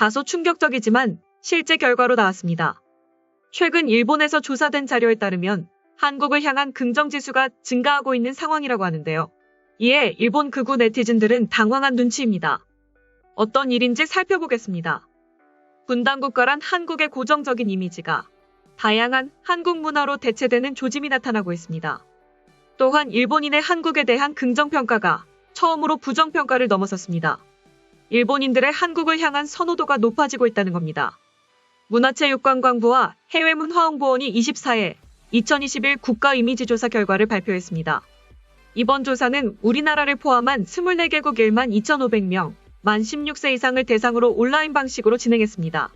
다소 충격적이지만 실제 결과로 나왔습니다. 최근 일본에서 조사된 자료에 따르면 한국을 향한 긍정지수가 증가하고 있는 상황이라고 하는데요. 이에 일본 극우 네티즌들은 당황한 눈치입니다. 어떤 일인지 살펴보겠습니다. 분단국가란 한국의 고정적인 이미지가 다양한 한국 문화로 대체되는 조짐이 나타나고 있습니다. 또한 일본인의 한국에 대한 긍정평가가 처음으로 부정평가를 넘어섰습니다. 일본인들의 한국을 향한 선호도가 높아지고 있다는 겁니다. 문화체육관광부와 해외문화홍보원이 24일 2021 국가이미지조사 결과를 발표했습니다. 이번 조사는 우리나라를 포함한 24개국 1만 2,500명, 만 16세 이상을 대상으로 온라인 방식으로 진행했습니다.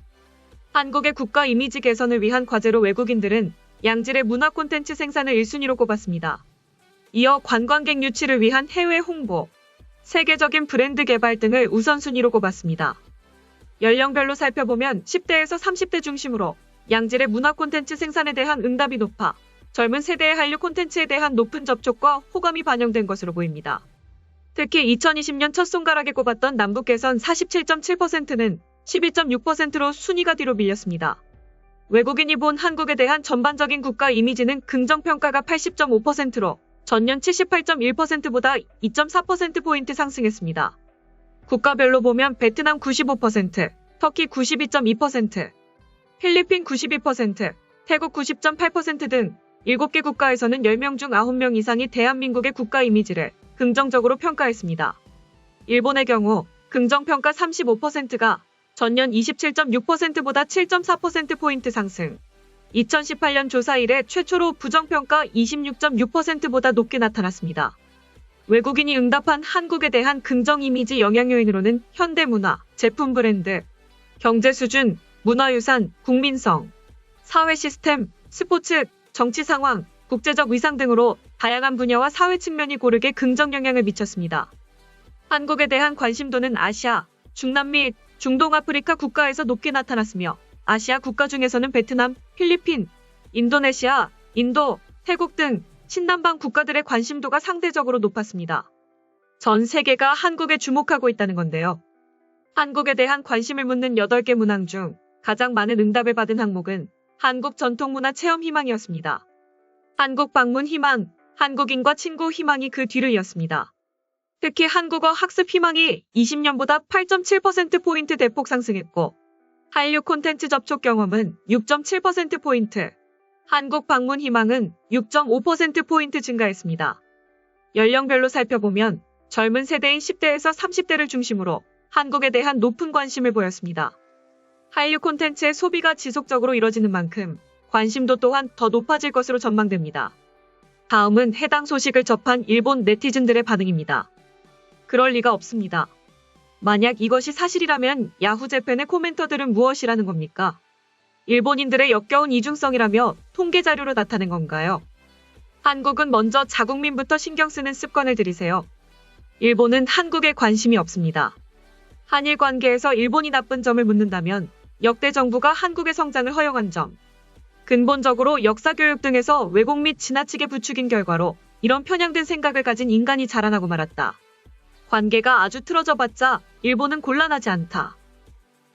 한국의 국가 이미지 개선을 위한 과제로 외국인들은 양질의 문화 콘텐츠 생산을 1순위로 꼽았습니다. 이어 관광객 유치를 위한 해외 홍보, 세계적인 브랜드 개발 등을 우선순위로 꼽았습니다. 연령별로 살펴보면 10대에서 30대 중심으로 양질의 문화 콘텐츠 생산에 대한 응답이 높아 젊은 세대의 한류 콘텐츠에 대한 높은 접촉과 호감이 반영된 것으로 보입니다. 특히 2020년 첫 손가락에 꼽았던 남북 개선 47.7%는 12.6%로 순위가 뒤로 밀렸습니다. 외국인이 본 한국에 대한 전반적인 국가 이미지는 긍정평가가 80.5%로 전년 78.1%보다 2.4%포인트 상승했습니다. 국가별로 보면 베트남 95%, 터키 92.2%, 필리핀 92%, 태국 90.8% 등 7개 국가에서는 10명 중 9명 이상이 대한민국의 국가 이미지를 긍정적으로 평가했습니다. 일본의 경우 긍정평가 35%가 전년 27.6%보다 7.4%포인트 상승, 2018년 조사 이래 최초로 부정평가 26.6%보다 높게 나타났습니다. 외국인이 응답한 한국에 대한 긍정 이미지 영향 요인으로는 현대문화, 제품 브랜드, 경제 수준, 문화유산, 국민성, 사회 시스템, 스포츠, 정치 상황, 국제적 위상 등으로 다양한 분야와 사회 측면이 고르게 긍정 영향을 미쳤습니다. 한국에 대한 관심도는 아시아, 중남미, 중동아프리카 국가에서 높게 나타났으며 아시아 국가 중에서는 베트남, 필리핀, 인도네시아, 인도, 태국 등 신남방 국가들의 관심도가 상대적으로 높았습니다. 전 세계가 한국에 주목하고 있다는 건데요. 한국에 대한 관심을 묻는 8개 문항 중 가장 많은 응답을 받은 항목은 한국 전통문화 체험 희망이었습니다. 한국 방문 희망, 한국인과 친구 희망이 그 뒤를 이었습니다. 특히 한국어 학습 희망이 20년보다 8.7%포인트 대폭 상승했고 한류 콘텐츠 접촉 경험은 6.7%포인트, 한국 방문 희망은 6.5%포인트 증가했습니다. 연령별로 살펴보면 젊은 세대인 10대에서 30대를 중심으로 한국에 대한 높은 관심을 보였습니다. 한류 콘텐츠의 소비가 지속적으로 이뤄지는 만큼 관심도 또한 더 높아질 것으로 전망됩니다. 다음은 해당 소식을 접한 일본 네티즌들의 반응입니다. 그럴 리가 없습니다. 만약 이것이 사실이라면 야후 재팬의 코멘터들은 무엇이라는 겁니까? 일본인들의 역겨운 이중성이라며 통계 자료로 나타낸 건가요? 한국은 먼저 자국민부터 신경 쓰는 습관을 들이세요. 일본은 한국에 관심이 없습니다. 한일 관계에서 일본이 나쁜 점을 묻는다면 역대 정부가 한국의 성장을 허용한 점, 근본적으로 역사교육 등에서 왜곡 및 지나치게 부추긴 결과로 이런 편향된 생각을 가진 인간이 자라나고 말았다. 관계가 아주 틀어져봤자 일본은 곤란하지 않다.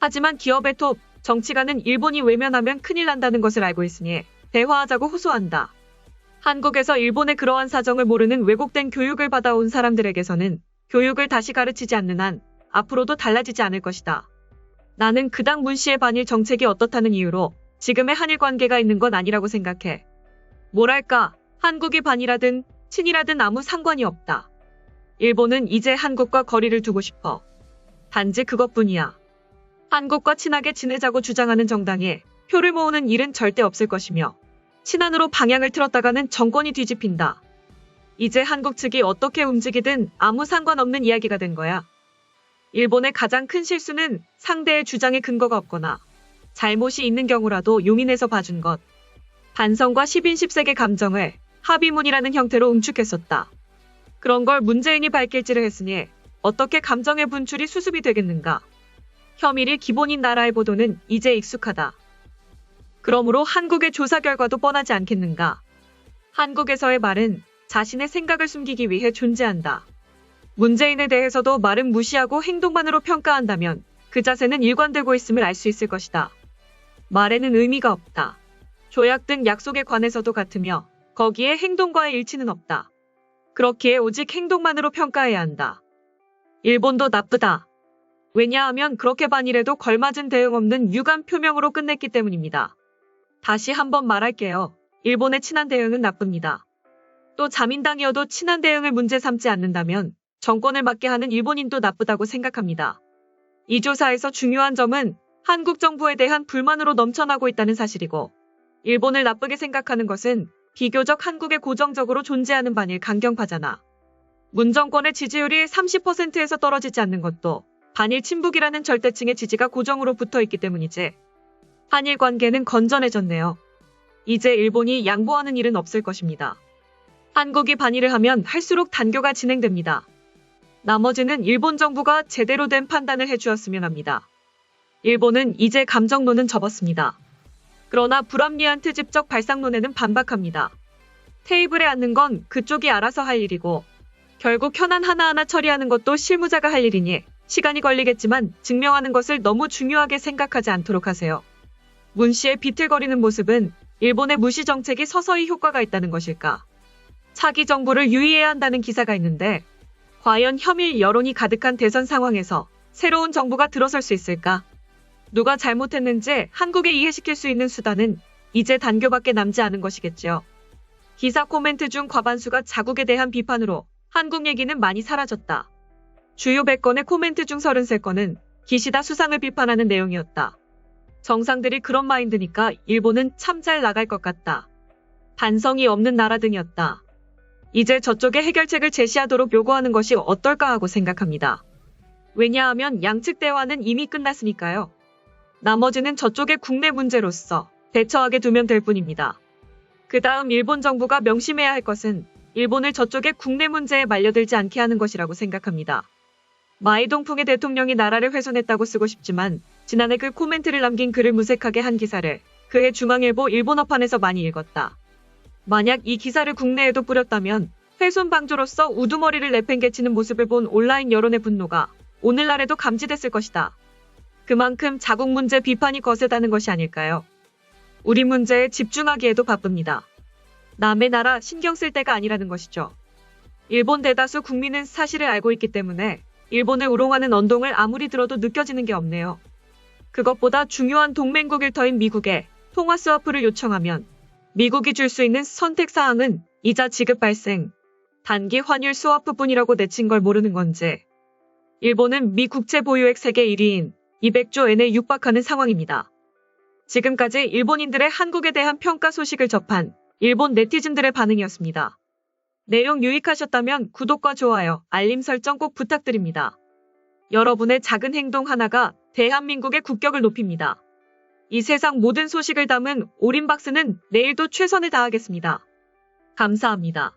하지만 기업의 톱, 정치가는 일본이 외면하면 큰일 난다는 것을 알고 있으니 대화하자고 호소한다. 한국에서 일본의 그러한 사정을 모르는 왜곡된 교육을 받아온 사람들에게서는 교육을 다시 가르치지 않는 한 앞으로도 달라지지 않을 것이다. 나는 그당 문 씨의 반일 정책이 어떻다는 이유로 지금의 한일 관계가 있는 건 아니라고 생각해. 뭐랄까, 한국이 반이라든 친이라든 아무 상관이 없다. 일본은 이제 한국과 거리를 두고 싶어. 단지 그것뿐이야. 한국과 친하게 지내자고 주장하는 정당에 표를 모으는 일은 절대 없을 것이며 친한으로 방향을 틀었다가는 정권이 뒤집힌다. 이제 한국 측이 어떻게 움직이든 아무 상관없는 이야기가 된 거야. 일본의 가장 큰 실수는 상대의 주장에 근거가 없거나 잘못이 있는 경우라도 용인해서 봐준 것. 반성과 10인 10색의 감정을 합의문이라는 형태로 응축했었다. 그런 걸 문재인이 밝힐지를 했으니 어떻게 감정의 분출이 수습이 되겠는가. 혐의를 기본인 나라의 보도는 이제 익숙하다. 그러므로 한국의 조사 결과도 뻔하지 않겠는가. 한국에서의 말은 자신의 생각을 숨기기 위해 존재한다. 문재인에 대해서도 말은 무시하고 행동만으로 평가한다면 그 자세는 일관되고 있음을 알 수 있을 것이다. 말에는 의미가 없다. 조약 등 약속에 관해서도 같으며 거기에 행동과의 일치는 없다. 그렇기에 오직 행동만으로 평가해야 한다. 일본도 나쁘다. 왜냐하면 그렇게 반일해도 걸맞은 대응 없는 유감 표명으로 끝냈기 때문입니다. 다시 한번 말할게요. 일본의 친한 대응은 나쁩니다. 또 자민당이어도 친한 대응을 문제 삼지 않는다면 정권을 맡게 하는 일본인도 나쁘다고 생각합니다. 이 조사에서 중요한 점은 한국 정부에 대한 불만으로 넘쳐나고 있다는 사실이고, 일본을 나쁘게 생각하는 것은 비교적 한국에 고정적으로 존재하는 반일 강경파잖아. 문 정권의 지지율이 30%에서 떨어지지 않는 것도 반일 친북이라는 절대층의 지지가 고정으로 붙어있기 때문이지. 한일 관계는 건전해졌네요. 이제 일본이 양보하는 일은 없을 것입니다. 한국이 반일을 하면 할수록 단교가 진행됩니다. 나머지는 일본 정부가 제대로 된 판단을 해주었으면 합니다. 일본은 이제 감정론은 접었습니다. 그러나 불합리한 트집적 발상론에는 반박합니다. 테이블에 앉는 건 그쪽이 알아서 할 일이고 결국 현안 하나하나 처리하는 것도 실무자가 할 일이니 시간이 걸리겠지만 증명하는 것을 너무 중요하게 생각하지 않도록 하세요. 문 씨의 비틀거리는 모습은 일본의 무시 정책이 서서히 효과가 있다는 것일까? 차기 정부를 유의해야 한다는 기사가 있는데 과연 혐일 여론이 가득한 대선 상황에서 새로운 정부가 들어설 수 있을까? 누가 잘못했는지 한국에 이해시킬 수 있는 수단은 이제 단교밖에 남지 않은 것이겠죠. 기사 코멘트 중 과반수가 자국에 대한 비판으로 한국 얘기는 많이 사라졌다. 주요 100건의 코멘트 중 33건은 기시다 수상을 비판하는 내용이었다. 정상들이 그런 마인드니까 일본은 참 잘 나갈 것 같다. 반성이 없는 나라 등이었다. 이제 저쪽에 해결책을 제시하도록 요구하는 것이 어떨까 하고 생각합니다. 왜냐하면 양측 대화는 이미 끝났으니까요. 나머지는 저쪽의 국내 문제로서 대처하게 두면 될 뿐입니다. 그 다음 일본 정부가 명심해야 할 것은 일본을 저쪽의 국내 문제에 말려들지 않게 하는 것이라고 생각합니다. 마이동풍의 대통령이 나라를 훼손했다고 쓰고 싶지만 지난해 그 코멘트를 남긴 글을 무색하게 한 기사를 그해 중앙일보 일본어판에서 많이 읽었다. 만약 이 기사를 국내에도 뿌렸다면 훼손 방조로서 우두머리를 내팽개치는 모습을 본 온라인 여론의 분노가 오늘날에도 감지됐을 것이다. 그만큼 자국 문제 비판이 거세다는 것이 아닐까요? 우리 문제에 집중하기에도 바쁩니다. 남의 나라 신경 쓸 때가 아니라는 것이죠. 일본 대다수 국민은 사실을 알고 있기 때문에 일본을 우롱하는 언동을 아무리 들어도 느껴지는 게 없네요. 그것보다 중요한 동맹국 일터인 미국에 통화 스와프를 요청하면 미국이 줄 수 있는 선택사항은 이자 지급 발생, 단기 환율 스와프뿐이라고 내친 걸 모르는 건지. 일본은 미 국채 보유액 세계 1위인 200조 엔에 육박하는 상황입니다. 지금까지 일본인들의 한국에 대한 평가 소식을 접한 일본 네티즌들의 반응이었습니다. 내용 유익하셨다면 구독과 좋아요, 알림 설정 꼭 부탁드립니다. 여러분의 작은 행동 하나가 대한민국의 국격을 높입니다. 이 세상 모든 소식을 담은 올인박스는 내일도 최선을 다하겠습니다. 감사합니다.